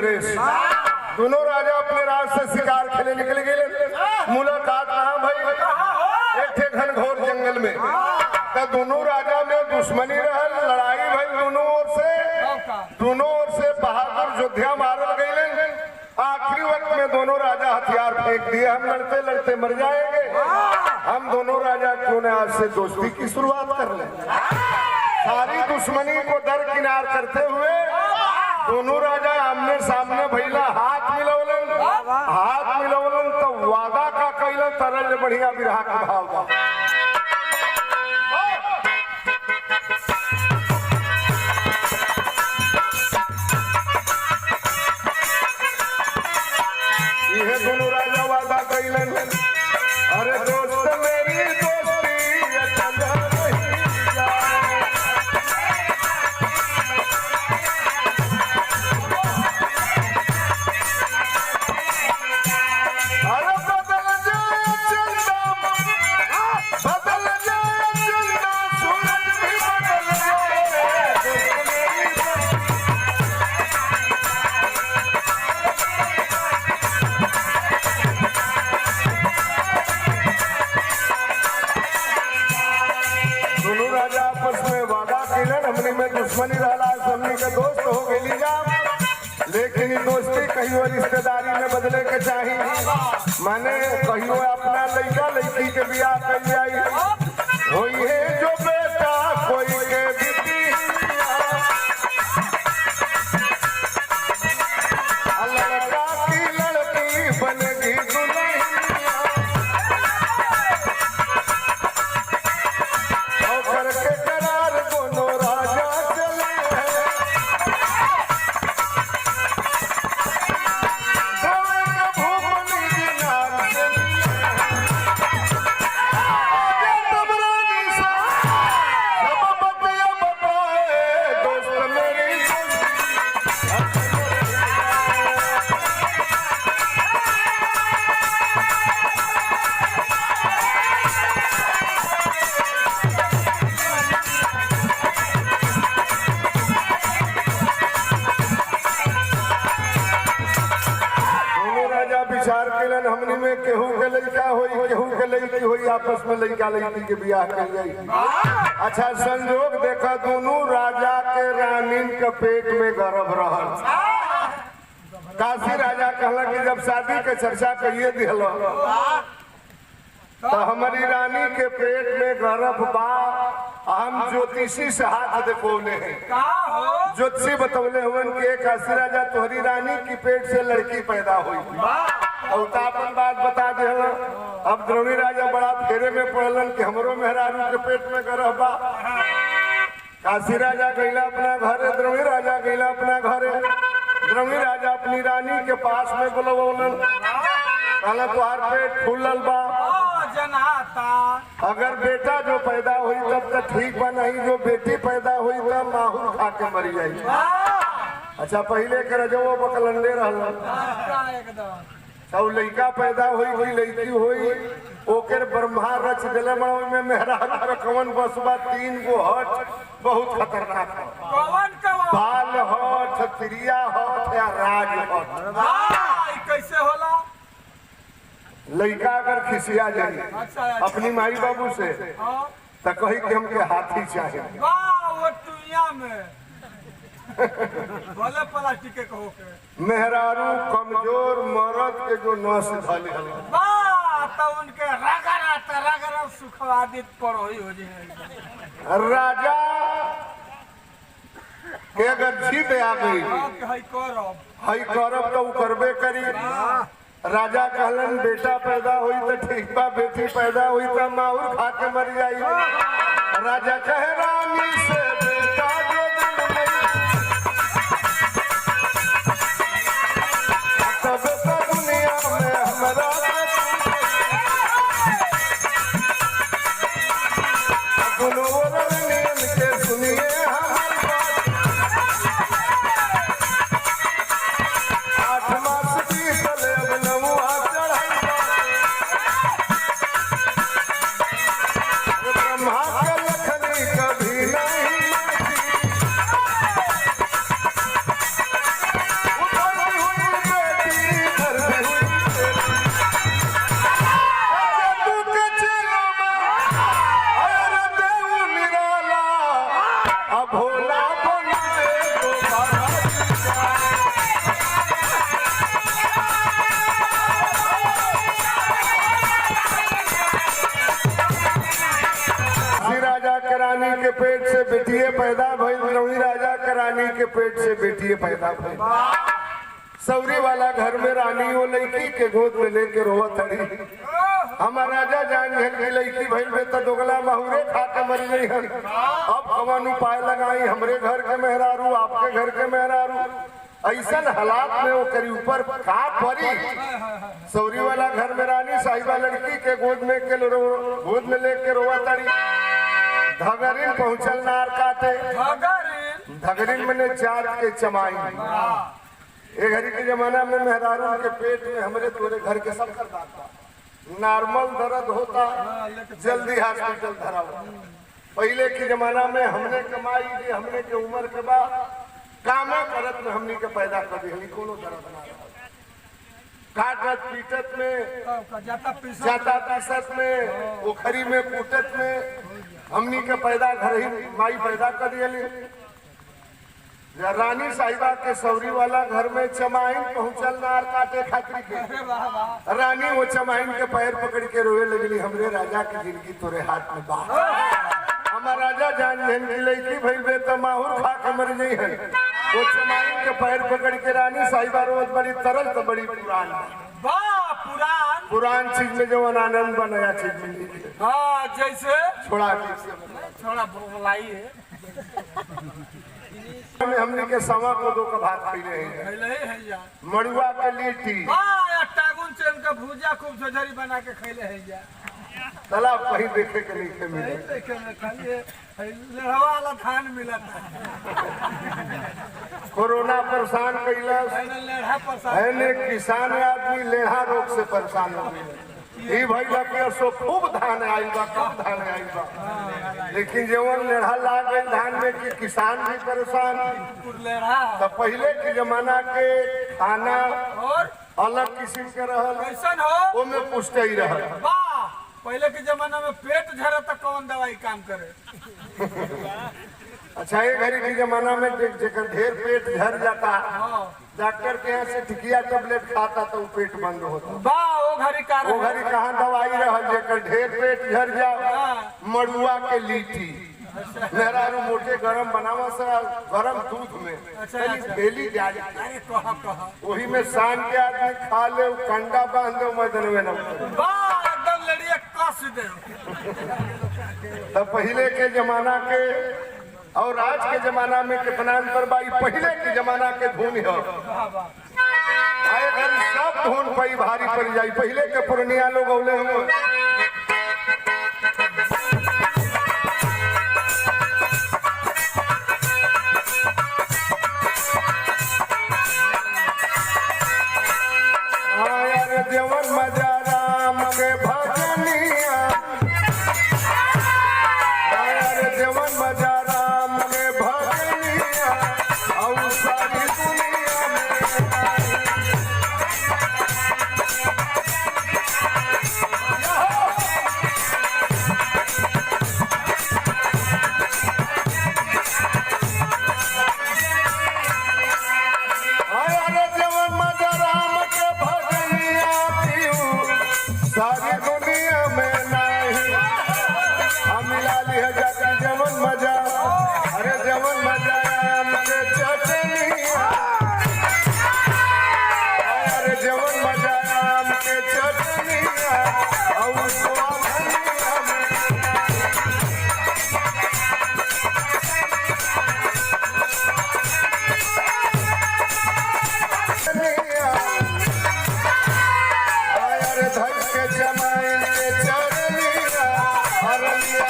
नरेश। दोनों राजा अपने राज से शिकार खेले निकल गए। मुलाकात कहाँ भाई? एक थे घनघोर जंगल में। तो दोनों राजा में दुश्मनी रहल, लड़ाई भाई दोनों ओर से बहादुर योद्धा मारल गए। आखिरी वक्त में दोनों राजा हथियार फेंक दिए, हम लड़ते लड़ते मर जाएंगे। हम दोनों राजा क्यों न आज से दोस्ती की शुरुआत कर लें। सारी दुश्मनी को दरकिनार करते हुए दोनों राजा आमने सामने भैला, हाथ मिलवलन तो वादा का कैला तरल बढ़िया विरहा का भाव। ये दोनों राजा वादा कैलन, अरे दोस्त मेरी दोस्ती दुश्मनी रहला, हमनी के दोस्त हो गई जा, लेकिन दोस्ती कहियो रिश्तेदारी में बदले के चाहिए। माने कहियो अपना लड़का लड़की के बियाह कर जाई होई है जो बेटा कोई के बेटी, लड़का की लड़की बनेगी दुल्हनिया। और करके करार दोनों राजा हमनी में केहू के लड़का होई, केहू के लड़की होई, आपस में लड़का लड़की के बियाह कर जाई। अच्छा संजोग देखा, दोनों राजा के रानी के पेट में गर्भ रहल। काशी राजा कहला कि जब शादी के चर्चा कहिए दिहल तो हमारी रानी के पेट में गर्भ बा। हम ज्योतिषी से हाथ देखोले हैं, ज्योतिषी बतौले हुए कि काशी राजा तोहरी रानी की पेट से लड़की पैदा हुई। और अपन बात बता दे। अब द्रोणी राजा बड़ा फेरे में पड़लन कि हमरो मेहरारू के पेट में गर्भ बा। काशी राजा गईला अपना घरे, द्रोणी राजा गईला अपना घरे। द्रोणी राजा अपनी रानी के पास में बुलवलन, कहला तुहार पेट फूलल बा, अगर बेटा जो पैदा हुई तब तक ठीक बा, नहीं जो बेटी पैदा हुई तब माहौल खा के मरी जाई। अच्छा पहले के रजो बकलंडे रहल, सब लड़का पैदा हुई लड़की हुई, ओकर ब्रह्मा रच दिले में मेहरारू रखवन बसबा 3 गो हट बहुत खतरनाक है। बाल हट, त्रिया हट या राज हट। कैसे होला? लड़का अगर खिसिया जाए अपनी माई बाबू से तो कही कि हमके हाथी चाहिए। मेहरारू कमजोर मर्द के जो नस धले तो उनके रगड़ा सुखवादित पर हो जाए। राजा के अगर जीत आ गई हई करब तो करबे करी। राजा कहलन बेटा पैदा हुई तो ठीक बा, बेटी पैदा हुई तो माहौल खा के मर जाई। राजा कहे रानी से बेटा जो तब तो दुनिया में हमारा दोनों नियम के सुनिए हमारी बात। 8 मास बीतले अब नौवा चढ़ाई, ब्रह्मा के लखनी कभी नहीं रानी के पेट से बेटिए पैदा भइल, रवि राजा के रानी के पेट से बेटिए पैदा भइल। सौरी वाला घर में रानी वो लड़की के गोद में लेके रोवत हड़ी। हमार राजा जान झन की लड़की भइल में तो दोगला महुरे खा के मर गई हन। अब कवन उपाय लगाई, हमरे घर के मेहरारू आपके घर के मेहरारू, ऐसन हालात में वो करी ऊपर का परी। सौरी वाला घर में रानी साहिबा लड़की के गोद में लेके रोवत हड़ी। धगरिन पहुंचल नार काटे, धगरिन मैंने चाँद के चमाई। ये घड़ी के जमाना में मेहरारू के पेट में हमरे तोरे घर के सब कर दाता, नॉर्मल दर्द होता जल्दी हॉस्पिटल धरा। पहले के जमाना में हमने कमाई दी, हमने के उम्र के बाद कामे करत में हमनी के पैदा कर दी, कोनो दर्द ना काटत पीटत में जाता पीसत में ओखरी में कूटत में हमनी के पैदा घर ही माई पैदा कर दियली। रानी साहिबा के सौरी वाला घर में चमाइन पहुंचल नार काटे खातिर के। रानी वो चमाइन के पैर पकड़ के रोए लगली, हमरे राजा की जिंदगी तोरे हाथ में बा। हमार राजा जान झन की लड़की भइल बे त माहुर खा के मर गई है। वो चमाइन के पैर पकड़ के रानी साहिबा रोज बड़ी तरल तो बड़ी पुरान पुरान चीज में जो आनंद बा नया चीज में। हाँ जैसे छोड़ा बोलाई है हमने के सवा को दो का भात खैले है, मड़ुआ के लिट्टी टागुन चेन का भुजिया खूब झोझरी बना के खैले है जा। तालाब कहीं देखे के नहीं मिले, देखे में खाली लेढ़वा वाला धान मिला था। कोरोना परेशान कैलस, लेढ़ा परेशान किसान आदमी लेढ़ा रोग से परेशान हो गए। ई भइला के सो खूब धान आइल बा, खूब धान आइल बा, लेकिन जवन लेढ़ा लाग गई धान में कि किसान भी परेशान। तो पहले के जमाना के खाना और अलग किस्म के रहल, कैसन हो वो में पुष्टि ही रहल। पहले के जमाना में पेट झरे तो कौन दवाई काम करे। अच्छा ये घड़ी के जमाना में जेकर ढेर पेट झर जाता, डॉक्टर के यहाँ से टिकिया टेबलेट खाता तो पेट बंद होता। वो घड़ी कहाँ दवाई रहल, जेकर ढेर पेट झर जाओ मड़ुआ के लिट्टी मेहरारू मोटे गरम बनावा सा गरम दूध में डेली जाए, वही में शान के आदमी खा ले, कंडा बांध दो मैदान में लड़िया कस दे। तो पहले के जमाना के और आज के जमाना में कितना अंतर बा। पहले के जमाना के धुन है, घर सब धुन पई भारी पड़ जाई। पहले के पुरनिया लोग औले हम जवन मजा राम के भजनिया, जवन मजा राम के भजनिया और सारी दुनिया में। जवन मजा राम के भजनिया सारी दुनिया में नहीं मिला लिया जाती। जवन मजा अरे जवन मजा आम के चटनिया, अरे जवन मजा आम के चटनिया और स्वाधनिया में। अरे धर के जमाइन के चरनिया अरनिया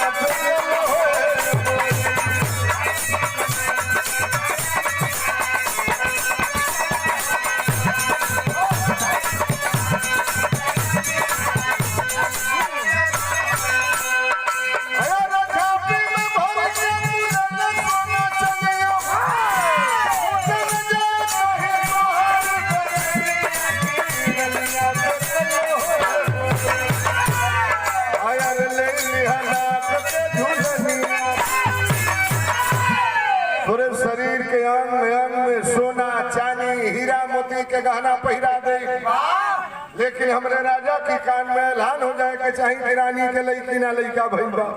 पूरे शरीर के अंग अंग में सोना चांदी हीरा मोती के गहना पहिरा दे, लेकिन हमरे राजा की कान में ऐलान हो जाए कि चाहे रानी के लड़की ना लड़का भइल बा।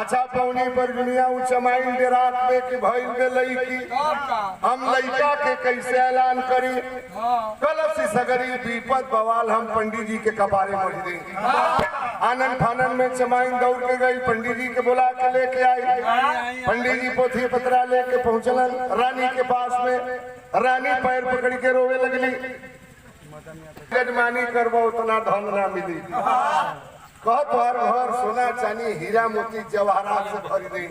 अच्छा पौनी पर दुनिया चमाइन दे रात में कि भइल में लईकी हम लइका के कैसे ऐलान करी कलश सगरी विपद बवाल हम पंडित जी के कपारे मर दी आनंद फानन में चमाइन दौड़ के गई पंडित जी के बुला के लेके आई पंडित जी पोथी पत्रा लेके पहुंचलन रानी के पास में रानी पैर पकड़ के रोवे लगली जजमानी करबो उतना धन ना मिली कह तोहर घर सोना चांदी हीरा मोती जवाहरात से भर दी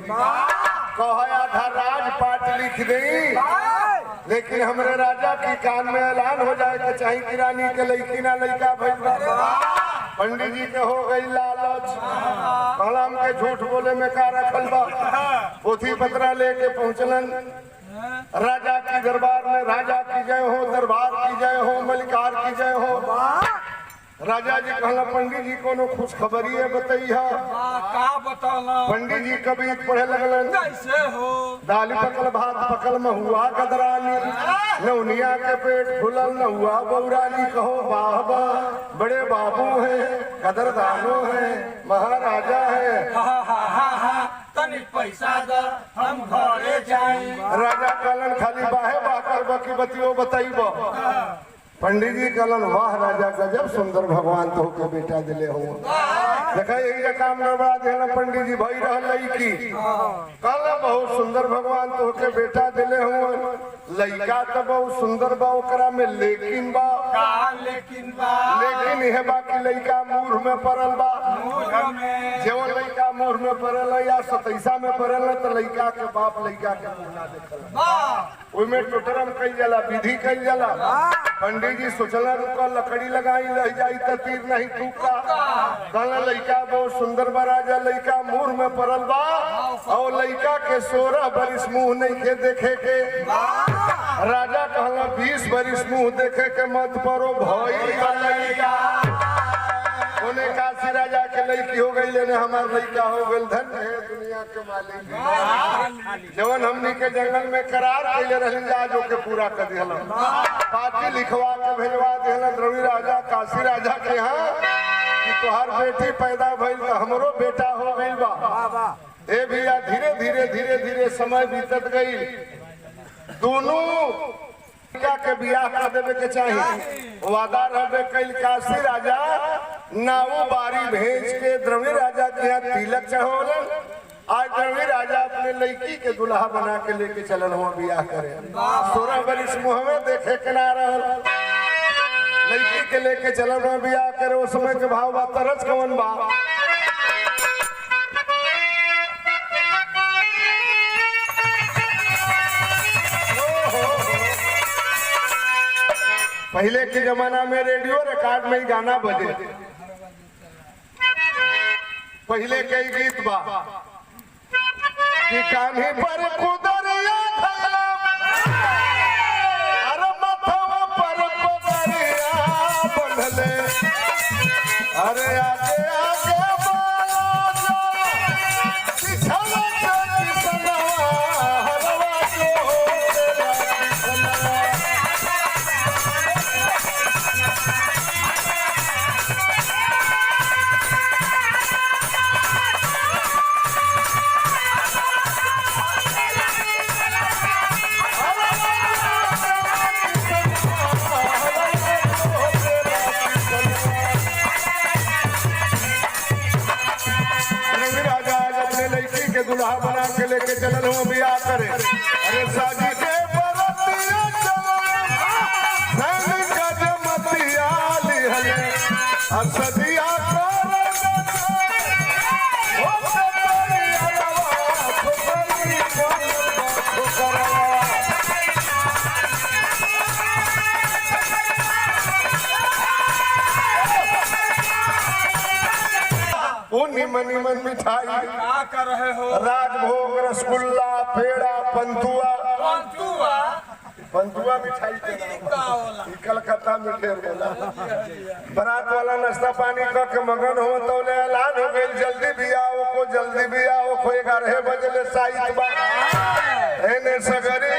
कह आधा राजपाट लिख दी लेकिन हमरे राजा की कान में ऐलान हो जाए कि चाहे कि रानी के लड़की ना लड़का भइल पंडित जी के हो गई लालच कलम के झूठ बोले में का रखल बा पोथी पत्रा लेके पहुंचलन राजा की दरबार में राजा की जय हो दरबार की जय हो मलिकार की जय हो राजा जी कहला पंडित जी कोनो खुश खबरी है बताइए का बताला पंडित जी कभी पढ़े लगलन कैसे हो दाली पकल भात पकल महुआ गदरानी नौनिया के पेट फुलल न हुआ बौरानी कहो वाह वाह बड़े बाबू हैं कदरदानो हैं महाराजा है तनी पैसा दो हम घरे जाई राजा कहलन खाली बाहे बाकर बकी बतियो बताइबो पंडित जी कहलन वाह राजा गजब सुंदर भगवान तो के बेटा दिले हो देखा यही काम गड़बड़ा दिला पंडित जी भाई रह लईकी कहला बहुत सुंदर भगवान तो के बेटा दिले हो लइका तो बहुत सुंदर बा ओकरा में लेकिन बा लेकिन यह बा कि लइका मूर्ख में पड़ल बा जेवन लइका मूर्ख में पड़ल या सतैसा में पड़ल तो लइका के बाप लइका के मुंह ना देखल ओइमे टोटरम कइल जाला विधि कइल जाला पंडित जी सोचला रुका लकड़ी लगाई रह जाई त तीर नहीं टूका कहला लइका बहुत सुंदर बा राजा लइका मूर्ख में पड़ल बा और लइका के 16 बरिस मुंह नहीं के देखे के राजा कहला 20 बरिस मुंह देखे के मत परो भई लइका ओने काशी राजा के लड़की हो गई लेने हमार लड़का हो गई धन है दुनिया के मालिक जवन हमनी के जंगल में करार कैले रहन जाजो के पूरा कर दिहल पाती लिखवा के भेजवा दिहल द्रवी राजा काशी राजा के यहाँ कि तोहार बेटी पैदा भइल तो हमरो बेटा हो गइल बा ए भैया धीरे धीरे धीरे धीरे समय बीतत गई दोनों के बियाह कर देवे के चाहिए वादा रहे कैल काशी राजा नाऊ बारी भेज के द्रवी राजा के यहाँ तिलक चढ़ोलन आज द्रवी राजा अपने लड़की के दुल्हा बना के लेके चलन हुआ बियाह करे 16 बरिस मुँह में देखे के ना रहल लड़की के लेके चलन हुआ बियाह करे उस समय के भाव बा तरस कवन बा पहले के जमाना में रेडियो रिकॉर्ड में ही गाना बजे पहले के गीत बा कि कान्ही पर कुदरिया अरे मथवा पर कुदरिया बंधले अरे आगे आगे दुल्हा बना के लेके चलन हो बियाह करे अरे शादी के बरतिया चलन का जमतिया लिहले असदिया निमन मिठाई क्या कर रहे हो राजभोग रसगुल्ला पेड़ा पंतुआ मिठाई कलकत्ता में ढेर होला बारात वाला नाश्ता पानी के मगन हो तो ऐलान हो गई जल्दी भी आओ को 11 बजे ले साइट बा एने सगरी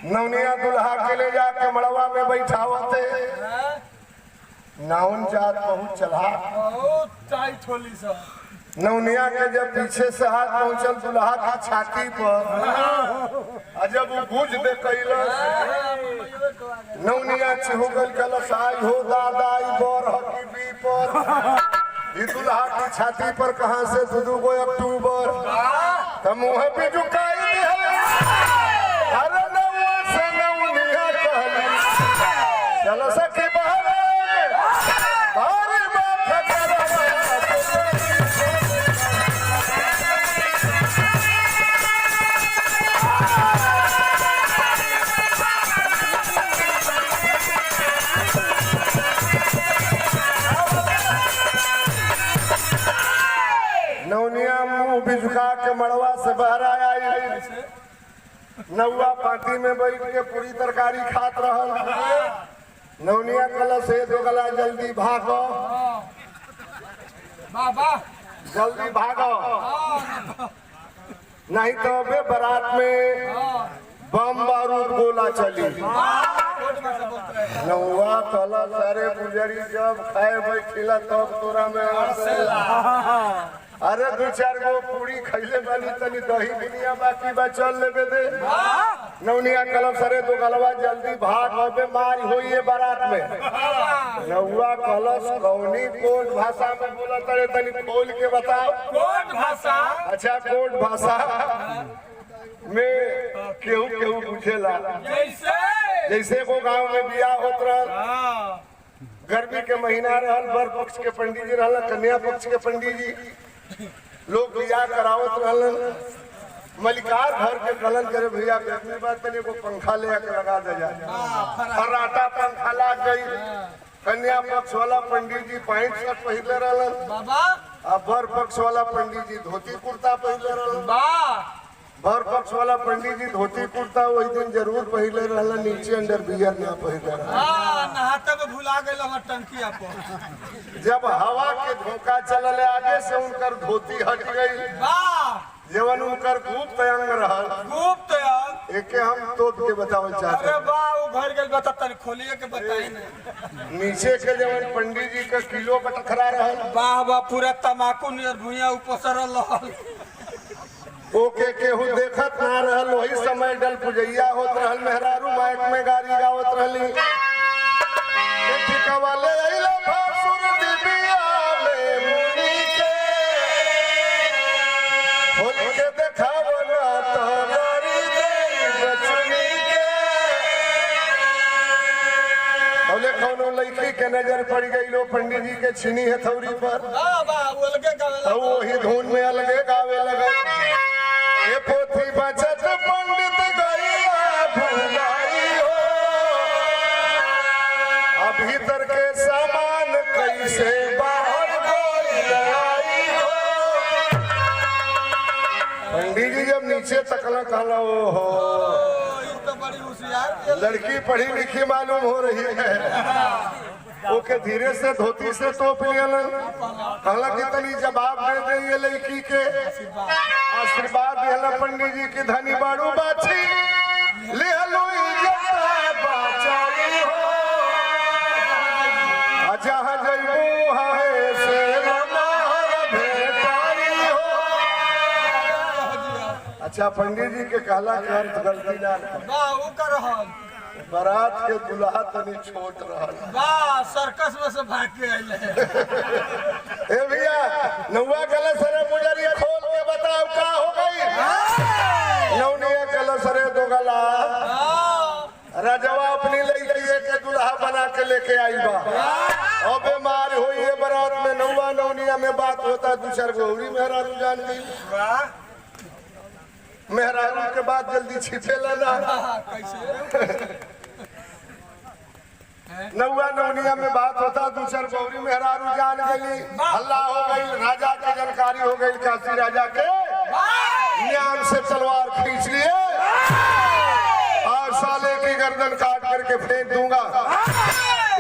नवनिया दुल्हा के ले जाके मड़वा में बैठावते नाउन जात बहुत चला। बहुत टाइट होली सब। नवनिया के जब पीछे से हाथ पहुंचल दुल्हा की छाती पर और जब वो बुझ दे कैलस नवनिया चिहुगल कलश आई हो दादा ई बर हकी बी पर ई दुल्हा की छाती पर कहां से दू गो अक्टूबर त मुंह पे झुकाई दे अरे नवा से नवनिया कहली चलो सखी बहरे बारी बात कर नवनिया मुंह भी झुका के मड़वा से बाहर आई नौवा पार्टी में बैठ के पूरी तरकारी खात रहल। नवनिया कल से दो गला जल्दी भागो बाबा जल्दी भागो नहीं तो बे बारात में बम बारूद गोला चली। नौवा कल सारे पुजारी जब खाए बैठिला तब तोरा में अरे दो चार गो पूरी खैले बानी तनी दही दुनिया बाकी बा चल लेबे दे। नवनिया कलम सरे दो गलवा जल्दी भाग होबे मार होइए बारात में। नौवा कलश कौनी कोड भाषा में बोला तड़े तनी खोल के बताओ। कोड भाषा? अच्छा कोड भाषा में केहू केहू पूछेला जैसे को गांव में बियाह होत रहल गर्मी के महीना रहल बर पक्ष के पंडित जी रहल कन्या पक्ष के पंडित जी लोग बियाह करावत रहलन। मलिकार घर के कलन करे भैया गर्मी बात तनी को पंखा ले आके लगा दे जा फर्राटा पंखा लग गई। कन्या पक्ष वाला पंडित जी पैंट शर्ट पहले रहलन बाबा अब बर पक्ष वाला पंडित जी धोती कुर्ता पहले रहलन। बर पक्ष वाला पंडित जी धोती कुर्ता वही दिन जरूर पहले रहलन नीचे अंडर बियर ना पहले रहलन। नहाते में भुला गए हम टंकिया पर। जब हवा के झोंका चलले आगे से उनकर धोती हट गई जवन उनकर गुप्त अंग रहल गुप्त अंग एके हम तोप के बतावल चाहते। अरे वाह वो घर गए बता तनी खोलिए के बताई नहीं। नीचे के जवन पंडित जी का किलो पर टकरा रहल वाह वाह पूरा तमाकू नियर भुइया ऊपर सरल रहल। ओके केहू देखत ना रहल वही समय डल पुजैया होत रहल मेहरारू माइक में गाड़ी गावत रहली ठिकवाले आइला भासुर दिबिया में मुनि के खोल के देखावना तहरी दे बचनी के बोले कौनो लड़की के नजर पड़ गई लो पंडित जी के छीनी हथौड़ी पर तो वही धुन में अलगे गावे लगे ये पोथी बचत पंडित गैया भुलाई हो अब भीतर के सामान कैसे बाहर लाई हो। पंडित जी जब नीचे तकला कहला ओ हो तो बड़ी होशियार लड़की पढ़ी लिखी मालूम हो रही है। ओके धीरे से धोती से तोप लियलन कहला कि तनी जवाब दे दे ये लड़की के आशीर्वाद दिहला पंडित जी की धनी बाड़ू बाछी ले लो इज्जत बाचाई हो जहां जइबू है से रमार भेटाई हो। अच्छा पंडित जी के कहला के अर्थ गलती ना वाह वो कर रहल बारात के दुल्हा तनी छोट रहल वाह सर्कस में से भाग के आइले। ए भैया नौवा कला सरे पुजारी खोल के बताओ का हो गई। नौनिया कला सरे दो गला राजवा अपनी लड़की के दुल्हा बना के लेके आई बा और बीमार हुई है बारात में नौवा नौनिया में बात होता दो चार गौरी मेहरारू जान गई मेहरारू के बाद जल्दी छिपे लगा नौवा नौनिया में बात होता दो चार गौरी मेहरारू जान गई हल्ला हो गई राजा की जानकारी हो गई काशी राजा के न्याम से तलवार खींच लिए और साले की गर्दन काट करके फेंक दूंगा।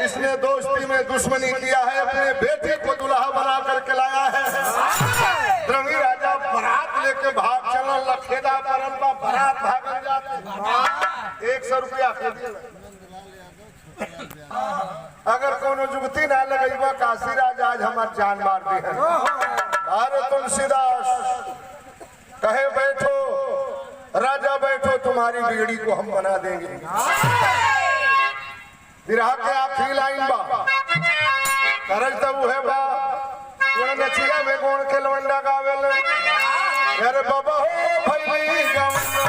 इसने दोस्ती में दुश्मनी किया है अपने बेटे को दुल्हा बना करके लाया है। द्रंगी राजा बारात लेके भाग चला लखेदा परंपा बारात भागल जाते एक 250 रुपया के दिया। अगर कोनो जुगती ना लगेबा काशीराज आज हमार जान मार दी है। अरे तुलसीदास कहे बैठो राजा बैठो, तुम्हारी बीड़ी को हम बना देंगे। विरह के आखिरी लाइन बा करज तब है बा नचिया में गोण के लवंडा गावेल। अरे बाबा हो भैली गवंडा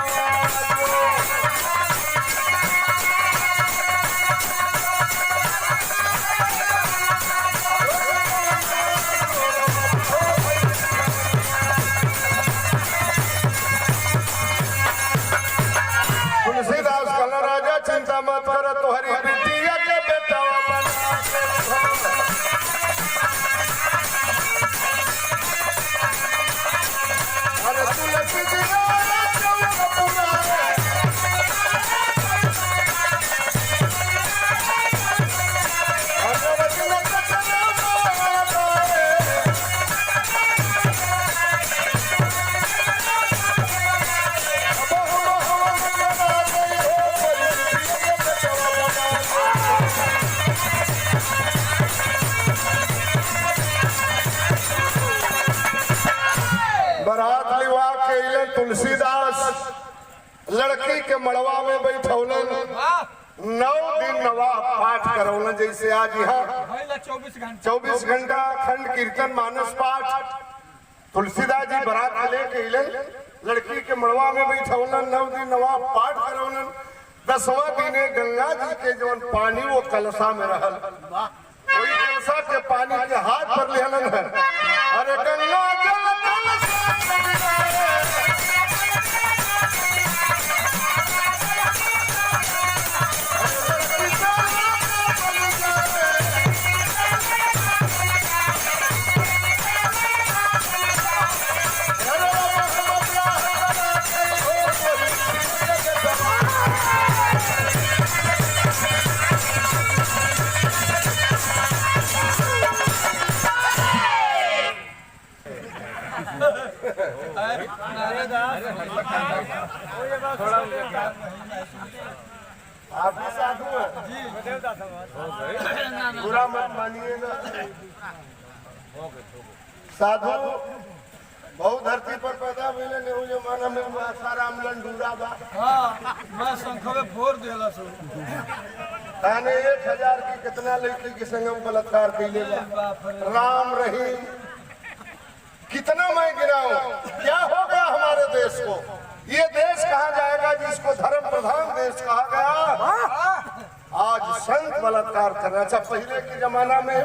तुलसीदास कहला राजा चिंता मत कर, तोहरी बिटिया के बेटावा बना के अरे तुलसी जी बारात लिवा के तुलसीदास लड़की के मड़वा में बैठौलन। 9 दिन नवाब पाठ करौलन। जैसे आज यहाँ 24 घंटा खंड कीर्तन मानस पाठ तुलसीदास जी बारात लेके लड़की के मड़वा में बैठौलन। 9 दिन नवाब पाठ करौलन। 10वां दिने गंगा जी के जौन पानी वो कलशा में रहल, वही कलशा के पानी के हाथ पर लेहलन है। अरे गंगा जल आप भी साधु हैं जी, बुरा मत मानिएगा। साधु बहुत धरती पर पैदा हुए नेहरू जमाना में साराम लंडूरा बा। मैं शंखवे फोड़ देला सो ताने 1000 की कितना लड़की के संगम बलात्कार कैले बा। राम रहीम कितना मैं गिनाऊं, क्या होगा हमारे देश को? ये देश कहा जाएगा जिसको धर्म प्रधान देश कहा गया। आज संत बलात्कार करना। अच्छा पहले के जमाना में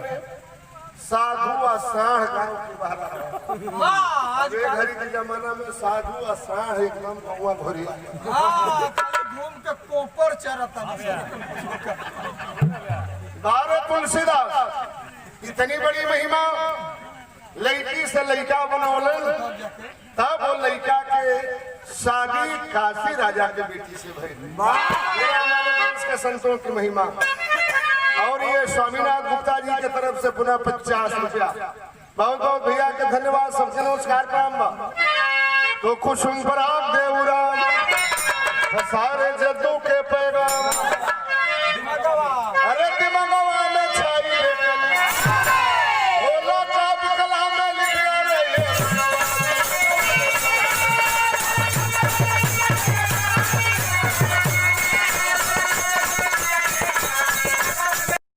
साधु और साढ़ गांव के बाहर घड़ी के जमाना में साधु और साढ़ एकदम गौवा भरी घूम के कोपर चरता। तुलसीदास इतनी बड़ी महिमा लड़की से लड़का बनौलन, तब वो लड़का के शादी काशी राजा के बेटी से भई। के संतों की महिमा। और ये स्वामीनाथ गुप्ता जी के तरफ से पुनः 50 रुपया। बहुत बहुत भैया के धन्यवाद। सबसे नमस्कार काम तो खुशम पर आप देवराम सारे जद्दू के पैगाम।